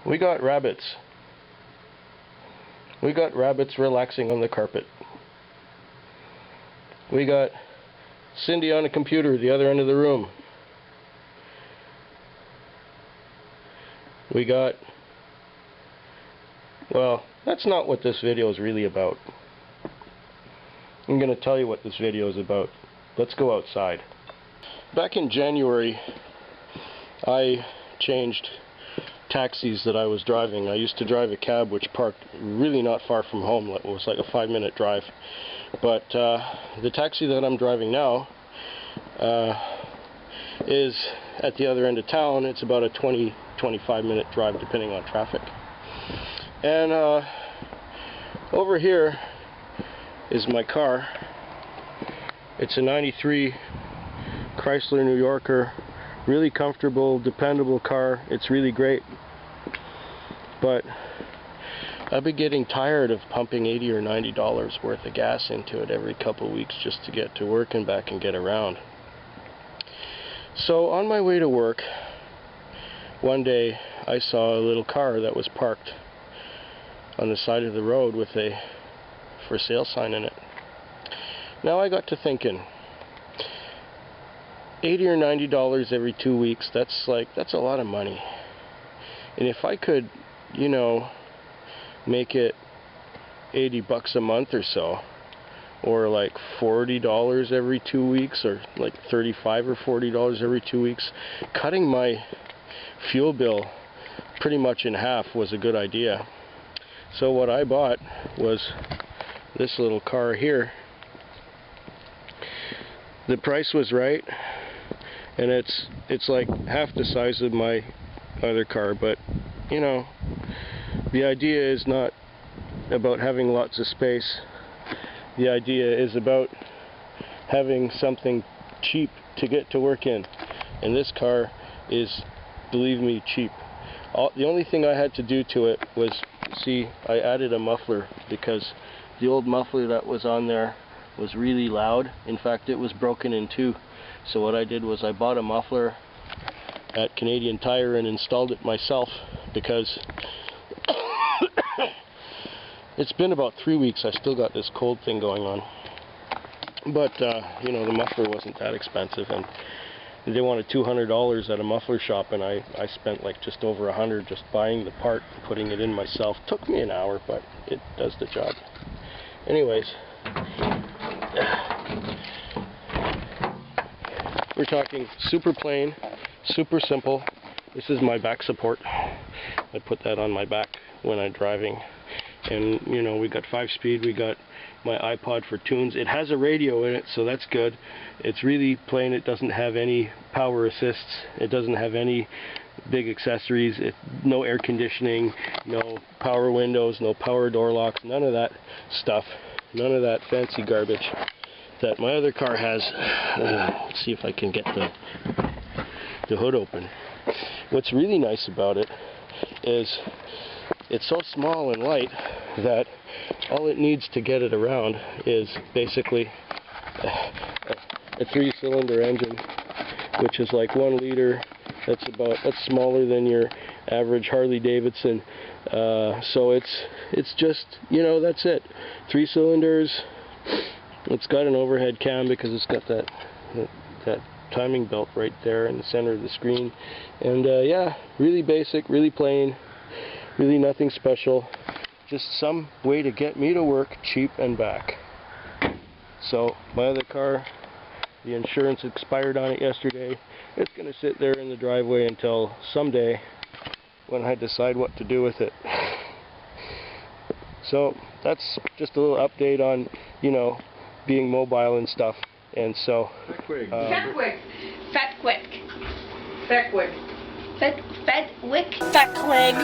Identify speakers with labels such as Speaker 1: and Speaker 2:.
Speaker 1: We got rabbits. We got rabbits relaxing on the carpet. We got Cindy on a computer the other end of the room. We got... Well, that's not what this video is really about. I'm going to tell you what this video is about. Let's go outside. Back in January, I changed taxis that I was driving. I used to drive a cab which parked really not far from home. It was like a 5-minute drive. But the taxi that I'm driving now is at the other end of town. It's about a 20-25 minute drive depending on traffic. And over here is my car. It's a 93 Chrysler New Yorker. Really comfortable, dependable car. It's really great. But I've been getting tired of pumping $80 or $90 worth of gas into it every couple of weeks just to get to work and back and get around. So on my way to work, one day I saw a little car that was parked on the side of the road with a for sale sign in it. Now I got to thinking, $80 or $90 every 2 weeks, that's a lot of money. And if I could, you know, make it $80 a month or so, or like $40 every 2 weeks, or like $35 or $40 every 2 weeks, cutting my fuel bill pretty much in half was a good idea. So what I bought was this little car here. The price was right, and it's like half the size of my other car, but you know, the idea is not about having lots of space. The idea is about having something cheap to get to work in, and this car is, believe me, cheap. The only thing I had to do to it was, see, I added a muffler because the old muffler that was on there was really loud. In fact, it was broken in two. So what I did was I bought a muffler at Canadian Tire and installed it myself, because it's been about 3 weeks. I still got this cold thing going on. But you know, the muffler wasn't that expensive, and they wanted $200 at a muffler shop, and I spent like just over $100 just buying the part and putting it in myself. Took me an hour, but it does the job. Anyways, we're talking super plain, super simple. This is my back support. I put that on my back when I'm driving. And you know, we got 5-speed, we got my iPod for tunes. It has a radio in it, so that's good. It's really plain. It doesn't have any power assists. It doesn't have any big accessories. No air conditioning, no power windows, no power door locks, none of that stuff. None of that fancy garbage that my other car has. Let's see if I can get the hood open. What's really nice about it is it's so small and light that all it needs to get it around is basically a 3-cylinder engine, which is like 1 liter. That's smaller than your average Harley Davidson. So it's just, you know, that's it. 3 cylinders. It's got an overhead cam because it's got that timing belt right there in the center of the screen. And yeah, really basic, really plain, really nothing special. Just some way to get me to work cheap and back. So my other car, the insurance expired on it yesterday. It's going to sit there in the driveway until someday when I decide what to do with it. So that's just a little update on, you know, being mobile and stuff. And so
Speaker 2: Fetwick. Fetwick. Fetwick. Fetwick.